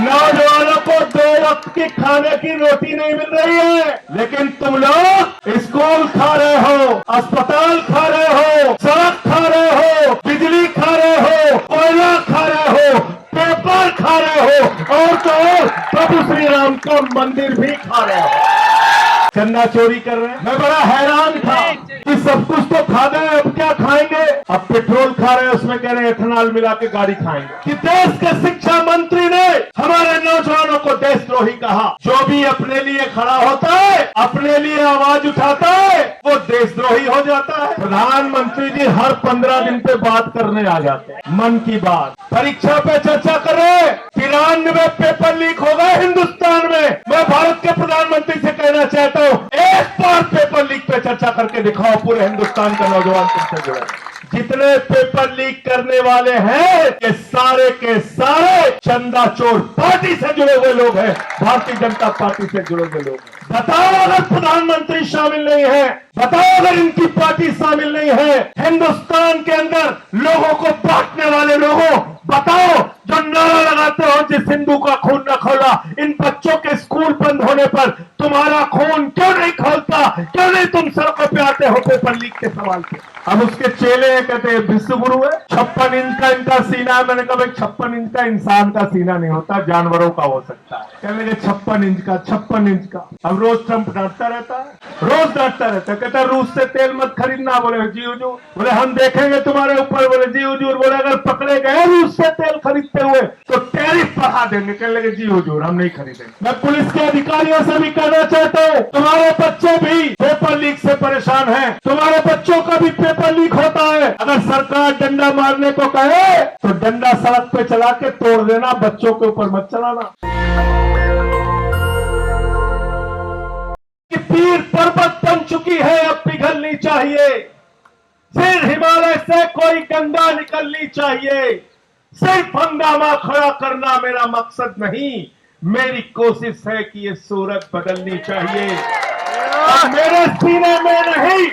नौजवानों को 2 वक्त की खाने की रोटी नहीं मिल रही है, लेकिन तुम लोग स्कूल खा रहे हो, अस्पताल खा रहे हो, सड़क खा रहे हो, बिजली खा रहे हो, कोयला खा रहे हो, पेपर खा रहे हो, और तो और प्रभु श्री राम का मंदिर भी खा रहे हो। चंदा चोरी कर रहे हैं। मैं बड़ा हैरान था कि सब कुछ तो खा गए, अब क्या खाएंगे? अब पेट्रोल खा रहे हैं, उसमें कह रहे हैं एथेनॉल मिला के गाड़ी खाएंगे। कि देश के शिक्षा मंत्री ने हमारे नौजवानों को देशद्रोही कहा। जो भी अपने लिए खड़ा होता है, अपने लिए आवाज उठाता है, वो देशद्रोही हो जाता है। प्रधानमंत्री जी हर 15 दिन पे बात करने आ जाते हैं, मन की बात। परीक्षा पे चर्चा करें, 93 पेपर लीक हो गए हिंदुस्तान में। मैं भारत के प्रधानमंत्री से कहना चाहता हूं, एक बार पेपर लीक पे चर्चा करके दिखाओ, पूरे हिंदुस्तान का नौजवान तुमसे जुड़े। जितने पेपर लीक करने वाले हैं, ये सारे के सारे चंदा चोर पार्टी से जुड़े हुए लोग हैं, भारतीय जनता पार्टी से जुड़े हुए लोग। बताओ अगर प्रधानमंत्री शामिल नहीं है, बताओ अगर इनकी पार्टी शामिल नहीं है, हिंदुस्तान के अंदर लोगों को बांटने वाले लोगों, बताओ जो नारा लगाते हो जिस हिंदू का खून न खोला, इन बच्चों के स्कूल बंद होने पर तुम्हारा खून क्यों नहीं खोलता? क्यों नहीं तुम सड़कों पे आते हो पेपर लीक के सवाल पे? अब उसके चेले कहते हैं विश्व गुरु है, 56 इंच का इनका सीना है। मैंने कहा 56 इंच का इंसान का सीना नहीं होता, जानवरों का हो सकता है। कहने लगे 56 इंच का, 56 इंच का। अब रोज ट्रंप डांटता रहता है, रोज डांटता रहता है, कहता है रूस से तेल मत खरीदना। बोले जी हुजूर, बोले हम देखेंगे तुम्हारे ऊपर। बोले जी हुजूर, बोले अगर पकड़े गए रूस से तेल खरीदते हुए तो टैरिफ बढ़ा देंगे। कहने लगे जी हुजूर हम नहीं खरीदेंगे। मैं पुलिस के अधिकारियों से भी कहना चाहता हूँ, तुम्हारे बच्चे भी पेपर लीक से परेशान हैं, तुम्हारे बच्चों का भी पेपर लीक होता है। अगर सरकार डंडा मारने को कहे तो डंडा सड़क पे चला के तोड़ देना, बच्चों के ऊपर मत चलाना। कि पीर पर्वत बन चुकी है, अब पिघलनी चाहिए। फिर हिमालय से कोई गंगा निकलनी चाहिए। सिर्फ हंगामा खड़ा करना मेरा मकसद नहीं, मेरी कोशिश है कि ये सूरत बदलनी चाहिए। और मेरे सीने में नहीं,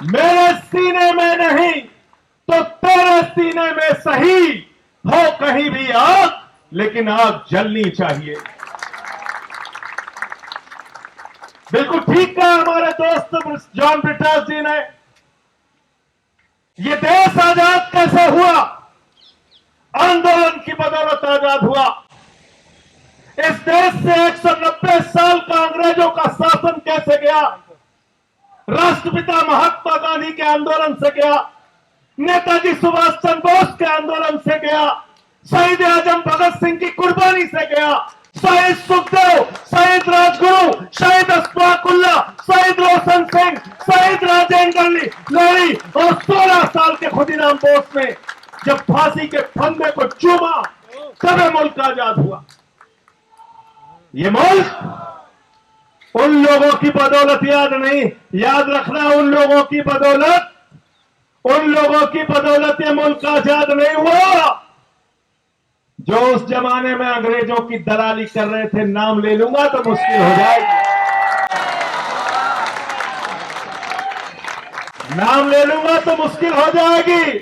मेरे सीने में नहीं तो तेरे सीने में सही हो कहीं भी आग, लेकिन आग जलनी चाहिए। बिल्कुल ठीक कहा हमारे दोस्त जॉन ब्रिटास जी ने। ये देश आजाद कैसे हुआ? आंदोलन की बदौलत आजाद हुआ। इस देश से 190 साल का अंग्रेजों का शासन कैसे गया? राष्ट्रपिता महात्मा गांधी के आंदोलन से गया, नेताजी सुभाष चंद्र बोस के आंदोलन से गया, शहीद आजम भगत सिंह की कुर्बानी से गया, शहीद सुखदेव, शहीद राजगुरु, शहीद अशफाक उल्लाह, शहीद रोशन सिंह, शहीद राजेंद्र लोरी और 16 साल के खुदीराम बोस ने जब फांसी के फंदे को चूमा तब मुल्क आजाद हुआ। ये मुल्क उन लोगों की बदौलत याद नहीं, याद रखना, उन लोगों की बदौलत, उन लोगों की बदौलत ये मुल्क आजाद नहीं हुआ जो उस जमाने में अंग्रेजों की दलाली कर रहे थे। नाम ले लूंगा तो मुश्किल हो जाएगी, नाम ले लूंगा तो मुश्किल हो जाएगी।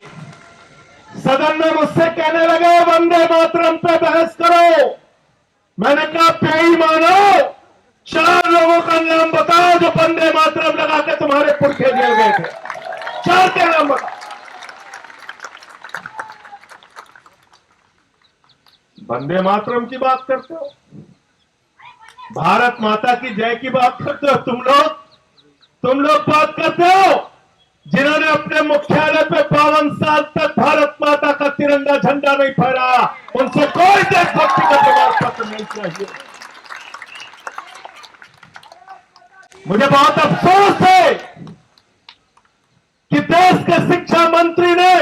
सदन में मुझसे कहने लगे वंदे मातरम पे बहस करो। मैंने कहा बेईमानो, 4 लोगों का नाम बताओ जो वंदे मातरम लगा के तुम्हारे पुरखे जेल गए थे। 4 के नाम बताओ। वंदे मातरम की बात करते हो, भारत माता की जय की बात करते हो, तुम लोग बात करते हो जिन्होंने अपने मुख्यालय पे 52 साल तक भारत माता का तिरंगा झंडा नहीं फहराया। उनसे कोई देशभक्ति का प्रमाण पत्र नहीं चाहिए। मुझे बहुत अफसोस है कि देश के शिक्षा मंत्री ने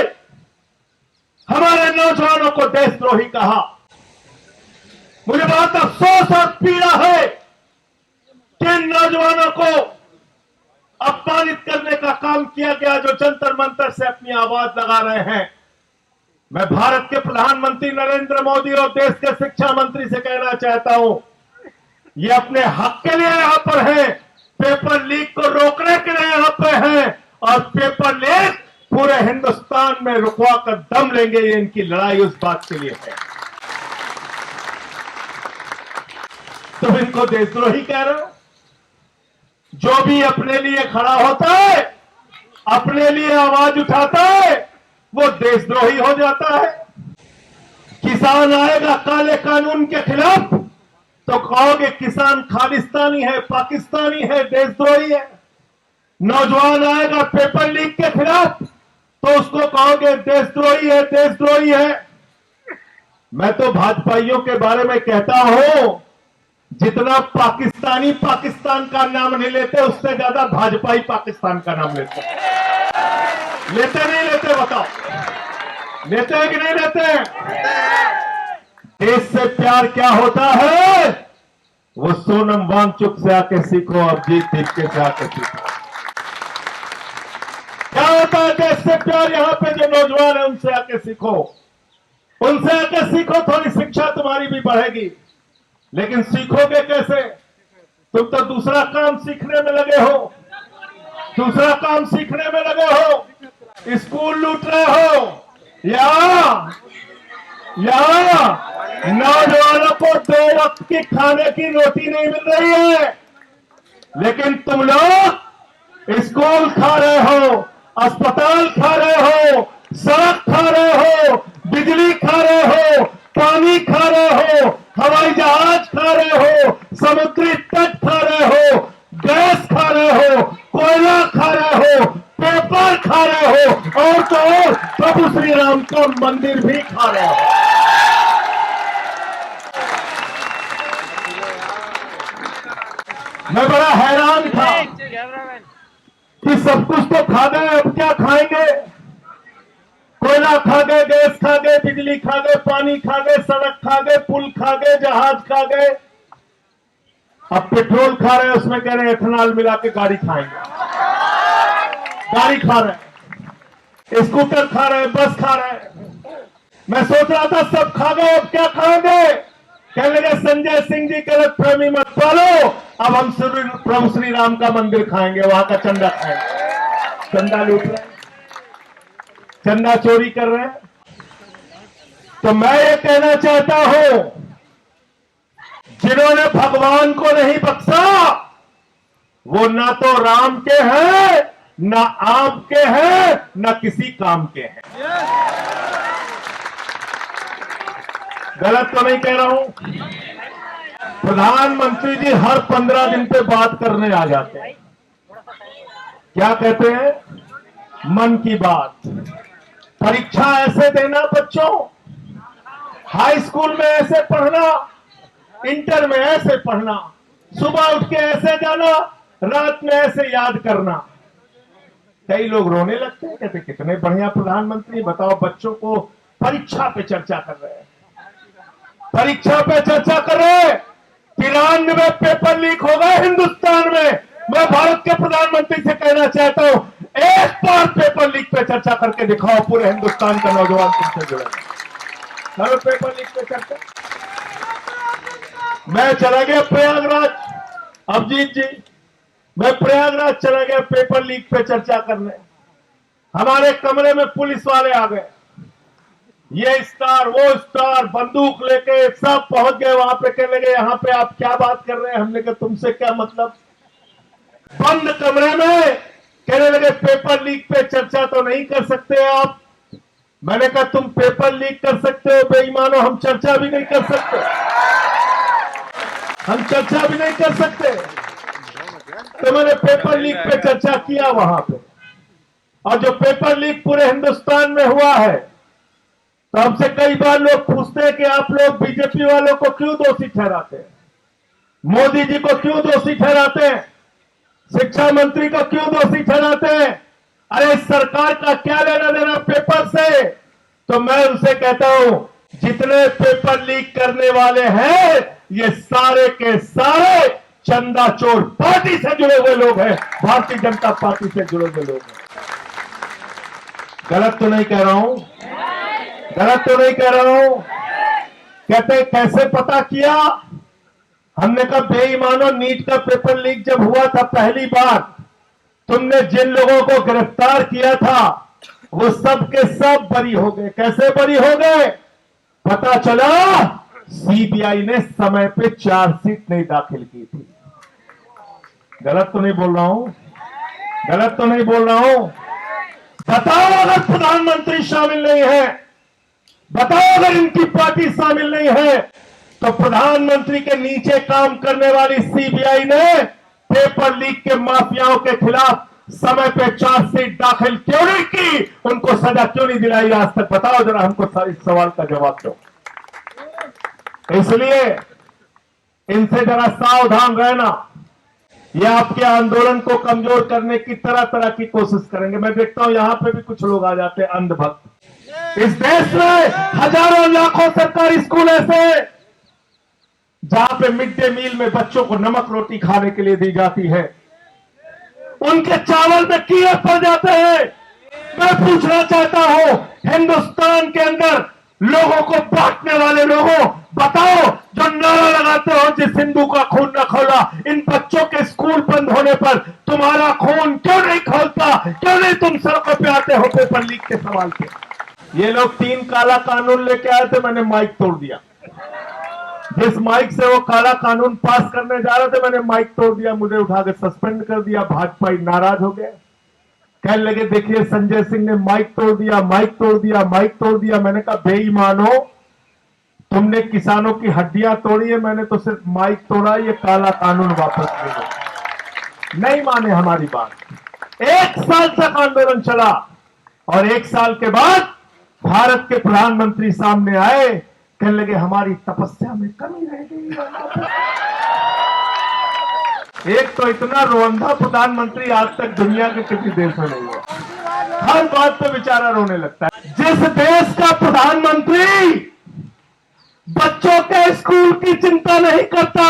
हमारे नौजवानों को देशद्रोही कहा। मुझे बहुत अफसोस और पीड़ा है कि इन नौजवानों को अपमानित करने का काम किया गया जो जंतर मंतर से अपनी आवाज लगा रहे हैं। मैं भारत के प्रधानमंत्री नरेंद्र मोदी और देश के शिक्षा मंत्री से कहना चाहता हूं, ये अपने हक के लिए यहां पर है, पेपर लीक को रोकने के लिए यहां पर है, और पेपर लीक पूरे हिंदुस्तान में रुकवा कर दम लेंगे। ये इनकी लड़ाई उस बात के लिए है। तुम इनको देशद्रोही कह रहे हो। जो भी अपने लिए खड़ा होता है, अपने लिए आवाज उठाता है, वो देशद्रोही हो जाता है। किसान आएगा काले कानून के खिलाफ तो कहोगे किसान खालिस्तानी है, पाकिस्तानी है, देशद्रोही है। नौजवान आएगा पेपर लीक के खिलाफ तो उसको कहोगे देशद्रोही है, देशद्रोही है। मैं तो भाजपाइयों के बारे में कहता हूं, जितना पाकिस्तानी पाकिस्तान का नाम नहीं लेते, उससे ज्यादा भाजपाई पाकिस्तान का नाम लेते। लेते नहीं लेते? बताओ, लेते हैं कि नहीं लेते? देश से प्यार क्या होता है, वो सोनम वांगचुक से आके सीखो, अभिजीत दीपके से आके सीखो। क्या होता है देश से प्यार? यहां पे जो नौजवान है उनसे आके सीखो, उनसे आके सीखो, थोड़ी शिक्षा तुम्हारी भी बढ़ेगी। लेकिन सीखोगे कैसे? तुम तो दूसरा काम सीखने में लगे हो, दूसरा काम सीखने में लगे हो। स्कूल लूट रहे हो, या नौजवानों को 2 वक्त की खाने की रोटी नहीं मिल रही है, लेकिन तुम लोग स्कूल खा रहे हो, अस्पताल खा रहे हो, सड़क खा रहे हो, बिजली खा रहे हो, पानी खा रहे हो, हवाई जहाज खा रहे हो, समुद्री तट खा रहे हो, गैस खा रहे हो, कोयला खा रहे हो, पेपर खा रहे हो, और तो और प्रभु श्री राम का मंदिर भी खा रहे हो। मैं बड़ा हैरान था कि सब कुछ तो खा गए, अब क्या खाएंगे? कोयला खा गए, गैस खा गए, बिजली खा गए, पानी खा गए, सड़क खा गए, पुल खा गए, जहाज खा गए, अब पेट्रोल खा रहे हैं, उसमें कह रहे हैं इथेनॉल मिला के गाड़ी खाएंगे। गाड़ी खा रहे हैं, स्कूटर खा रहे हैं, बस खा रहे हैं। मैं सोच रहा था सब खा गए, अब क्या खाएंगे? कहने लगे संजय सिंह जी गलत फहमी मत पालो, अब हम प्रभु श्री राम का मंदिर खाएंगे, वहां का चंदा खाएंगे। चंदा लूट रहे हैं, चंदा चोरी कर रहे हैं। तो मैं ये कहना चाहता हूं, जिन्होंने भगवान को नहीं बख्शा वो ना तो राम के हैं, ना आम के हैं, ना किसी काम के हैं। गलत तो नहीं कह रहा हूं? प्रधानमंत्री जी हर 15 दिन पे बात करने आ जाते हैं। क्या कहते हैं? मन की बात। परीक्षा ऐसे देना बच्चों, हाई स्कूल में ऐसे पढ़ना, इंटर में ऐसे पढ़ना, सुबह उठ के ऐसे जाना, रात में ऐसे याद करना। कई लोग रोने लगते हैं, कहते कितने बढ़िया प्रधानमंत्री, बताओ बच्चों को परीक्षा पे चर्चा कर रहे हैं, परीक्षा पे चर्चा कर रहे हैं। 93 पेपर लीक हो गए हिंदुस्तान में। मैं भारत के प्रधानमंत्री से कहना चाहता हूं, एक बार पेपर लीक पे चर्चा करके दिखाओ, पूरे हिंदुस्तान का नौजवान तुमसे जुड़े। हर पेपर लीक पे चर्चा। मैं चला गया प्रयागराज, अभिजीत जी, मैं प्रयागराज चला गया पेपर लीक पे चर्चा करने। हमारे कमरे में पुलिस वाले आ गए, ये स्टार वो स्टार, बंदूक लेके सब पहुंच गए वहां पे। कहने लगे यहाँ पे आप क्या बात कर रहे हैं? हमने कहा तुमसे क्या मतलब? बंद कमरे में कहने लगे पेपर लीक पे चर्चा तो नहीं कर सकते आप। मैंने कहा तुम पेपर लीक कर सकते हो बेईमानो, हम चर्चा भी नहीं कर सकते, हम चर्चा भी नहीं कर सकते। तो मैंने पेपर लीक पे चर्चा किया वहां पे, और जो पेपर लीक पूरे हिंदुस्तान में हुआ है, तो हमसे कई बार लोग पूछते हैं कि आप लोग बीजेपी वालों को क्यों दोषी ठहराते हैं, मोदी जी को क्यों दोषी ठहराते हैं, शिक्षा मंत्री को क्यों दोषी ठहराते हैं? अरे सरकार का क्या लेना देना पेपर से? तो मैं उनसे कहता हूं, जितने पेपर लीक करने वाले हैं ये सारे के सारे चंदा चोर पार्टी से जुड़े हुए लोग हैं, भारतीय जनता पार्टी से जुड़े हुए लोग हैं। गलत तो नहीं कह रहा हूं? गलत तो नहीं कह रहा हूं? कहते कैसे पता किया? हमने कहा बेईमानों, नीट का पेपर लीक जब हुआ था पहली बार, तुमने जिन लोगों को गिरफ्तार किया था वो सब के सब बरी हो गए। कैसे बरी हो गए? पता चला सीबीआई ने समय पे चार्जशीट नहीं दाखिल की थी। गलत तो नहीं बोल रहा हूं? गलत तो नहीं बोल रहा हूं? बताओ अगर प्रधानमंत्री शामिल नहीं है, बताओ अगर इनकी पार्टी शामिल नहीं है, तो प्रधानमंत्री के नीचे काम करने वाली सीबीआई ने पेपर लीक के माफियाओं के खिलाफ समय पे चार्जशीट दाखिल क्यों नहीं की? उनको सजा क्यों नहीं दिलाई आज तक? बताओ जरा हमको इस सवाल का जवाब दो। इसलिए इनसे जरा सावधान रहना। ये आपके आंदोलन को कमजोर करने की तरह तरह की कोशिश करेंगे। मैं देखता हूं यहां पे भी कुछ लोग आ जाते हैं अंधभक्त। इस देश में हजारों लाखों सरकारी स्कूल ऐसे जहां पे मिड डे मील में बच्चों को नमक रोटी खाने के लिए दी जाती है, उनके चावल में कीड़े पड़ जाते हैं। मैं पूछना चाहता हूं, हिंदुस्तान के अंदर लोगों को बांटने वाले लोगों, बताओ जो नारा लगाते हो जिस हिंदू का खून न खोला, इन बच्चों के स्कूल बंद होने पर तुम्हारा खून क्यों नहीं खोलता? क्यों नहीं तुम सड़कों पे आते हो पेपर लीक के सवाल पे? ये लोग 3 काला कानून लेके आए थे, मैंने माइक तोड़ दिया। जिस माइक से वो काला कानून पास करने जा रहे थे, मैंने माइक तोड़ दिया, मुझे उठा के सस्पेंड कर दिया। भाजपाई नाराज हो गए, कहने लगे देखिए संजय सिंह ने माइक तोड़ दिया, माइक तोड़ दिया, माइक तोड़ दिया। मैंने कहा बेईमानो, तुमने किसानों की हड्डियां तोड़ी है, मैंने तो सिर्फ माइक तोड़ा, ये काला कानून वापस ले लो। नहीं माने हमारी बात। 1 साल तक आंदोलन चला और 1 साल के बाद भारत के प्रधानमंत्री सामने आए, कहने लगे हमारी तपस्या में कमी रह गई। एक तो इतना रोंधा प्रधानमंत्री आज तक दुनिया के किसी देश में नहीं हुआ। हर बात पे बेचारा रोने लगता है। जिस देश का प्रधानमंत्री बच्चों के स्कूल की चिंता नहीं करता,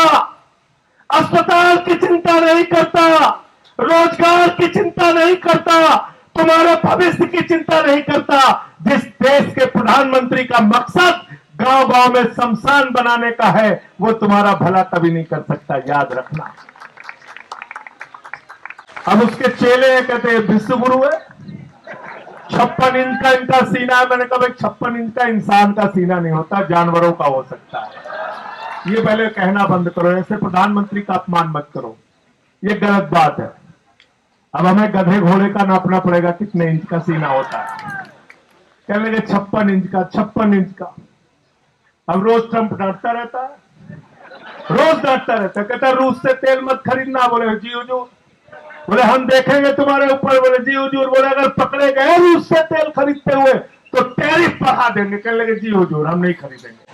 अस्पताल की चिंता नहीं करता, रोजगार की चिंता नहीं करता, तुम्हारे भविष्य की चिंता नहीं करता, जिस देश के प्रधानमंत्री का मकसद गांव गांव में शमशान बनाने का है, वो तुम्हारा भला कभी नहीं कर सकता, याद रखना। अब उसके चेले कहते हैं विश्व गुरु है, 56 इंच का इनका सीना है। मैंने कहा भाई 56 इंच का इंसान का सीना नहीं होता, जानवरों का हो सकता है। ये पहले कहना बंद करो, ऐसे प्रधानमंत्री का अपमान मत करो, ये गलत बात है। अब हमें गधे घोड़े का नापना पड़ेगा कितने इंच का सीना होता है। कहने लगे 56 इंच का, 56 इंच का। अब रोज ट्रंप डांटता रहता है, रोज डांटता रहता है, कहता रूस से तेल मत खरीदना। बोले जी हुजूर, बोले हम देखेंगे तुम्हारे ऊपर। बोले जी हुजूर, बोले अगर पकड़े गए रूस से तेल खरीदते हुए तो टैरिफ बढ़ा देंगे। कहने लगे जी हुजूर हम नहीं खरीदेंगे,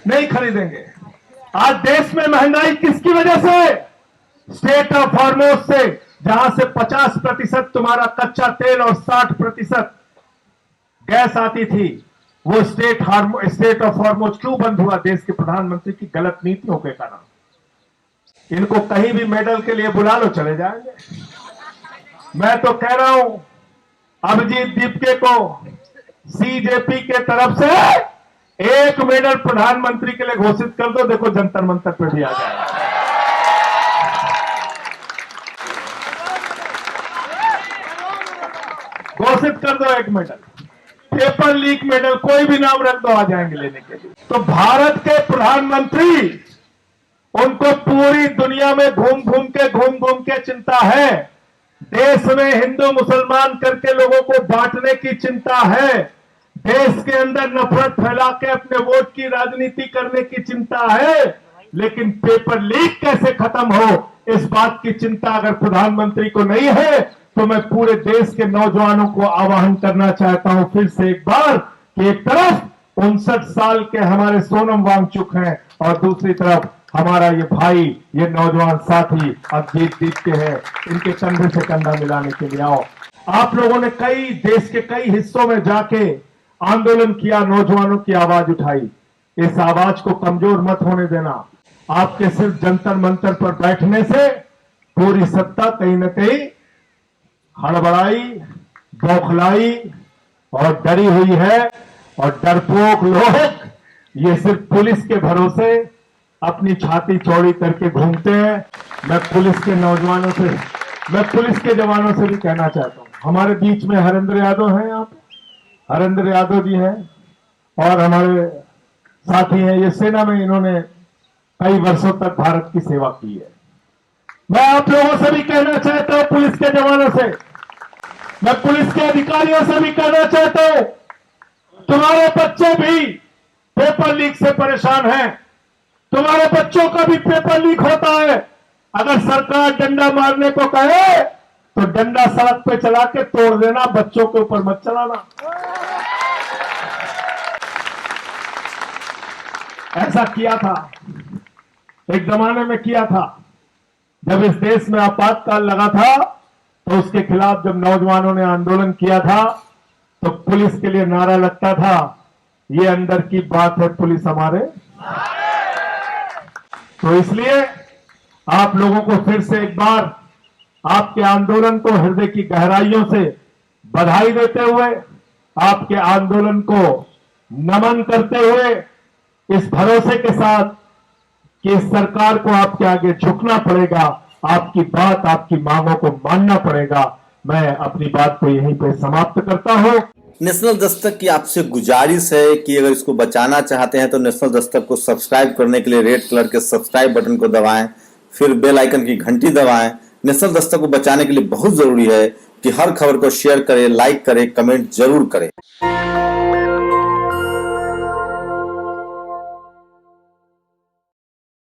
नहीं खरीदेंगे। आज देश में महंगाई किसकी वजह से? स्टेट ऑफ हॉर्मोज से, जहां से 50% तुम्हारा कच्चा तेल और 60% गैस आती थी, वो स्टेट ऑफ हॉर्मोज क्यों बंद हुआ? देश के प्रधानमंत्री की गलत नीतियों के कारण। इनको कहीं भी मेडल के लिए बुला लो, चले जाएंगे। मैं तो कह रहा हूं अभिजीत दीपके को सीजेपी के तरफ से 1 मेडल प्रधानमंत्री के लिए घोषित कर दो, देखो जंतर मंतर पे भी आ जाएगा। घोषित कर दो 1 मेडल, पेपर लीक मेडल, कोई भी नाम रख दो, आ जाएंगे लेने के लिए। तो भारत के प्रधानमंत्री, उनको पूरी दुनिया में घूम घूम के चिंता है। देश में हिंदू मुसलमान करके लोगों को बांटने की चिंता है। देश के अंदर नफरत फैला के अपने वोट की राजनीति करने की चिंता है। लेकिन पेपर लीक कैसे खत्म हो, इस बात की चिंता अगर प्रधानमंत्री को नहीं है, तो मैं पूरे देश के नौजवानों को आह्वान करना चाहता हूं फिर से एक बार कि एक तरफ 59 साल के हमारे सोनम वांगचुक हैं और दूसरी तरफ हमारा ये भाई, ये नौजवान साथी अभिजीत दीपके हैं। इनके कंधे से कंधा मिलाने के लिए आओ। आप लोगों ने देश के कई हिस्सों में जाके आंदोलन किया, नौजवानों की आवाज उठाई। इस आवाज को कमजोर मत होने देना। आपके सिर्फ जंतर मंतर पर बैठने से पूरी सत्ता कहीं न कहीं हड़बड़ाई, बौखलाई और डरी हुई है। और डरपोक लोग ये सिर्फ पुलिस के भरोसे अपनी छाती चौड़ी करके घूमते हैं। मैं पुलिस के नौजवानों से, मैं पुलिस के जवानों से भी कहना चाहता हूं, हमारे बीच में हरेंद्र यादव हैं, यहाँ पे हरेंद्र यादव जी हैं और हमारे साथी हैं, ये सेना में इन्होंने कई वर्षों तक भारत की सेवा की है। मैं आप लोगों से भी कहना चाहता हूं, पुलिस के जवानों से, मैं पुलिस के अधिकारियों से भी कहना चाहता हूं, तुम्हारे बच्चे भी पेपर लीक से परेशान हैं, तुम्हारे बच्चों का भी पेपर लीक होता है। अगर सरकार डंडा मारने को कहे तो डंडा सड़क पे चला के तोड़ देना, बच्चों के ऊपर मत चलाना। ऐसा किया था, एक जमाने में किया था, जब इस देश में आपातकाल लगा था तो उसके खिलाफ जब नौजवानों ने आंदोलन किया था तो पुलिस के लिए नारा लगता था, ये अंदर की बात है, पुलिस हमारे। तो इसलिए आप लोगों को फिर से एक बार आपके आंदोलन को हृदय की गहराइयों से बधाई देते हुए, आपके आंदोलन को नमन करते हुए, इस भरोसे के साथ कि इस सरकार को आपके आगे झुकना पड़ेगा, आपकी बात, आपकी मांगों को मानना पड़ेगा, मैं अपनी बात को यहीं पे समाप्त करता हूं। नेशनल दस्तक की आपसे गुजारिश है कि अगर इसको बचाना चाहते हैं तो नेशनल दस्तक को सब्सक्राइब करने के लिए रेड कलर के सब्सक्राइब बटन को दबाएं, फिर बेल आइकन की घंटी दबाएं। नेशनल दस्तक को बचाने के लिए बहुत जरूरी है कि हर खबर को शेयर करें, लाइक करें, कमेंट जरूर करें।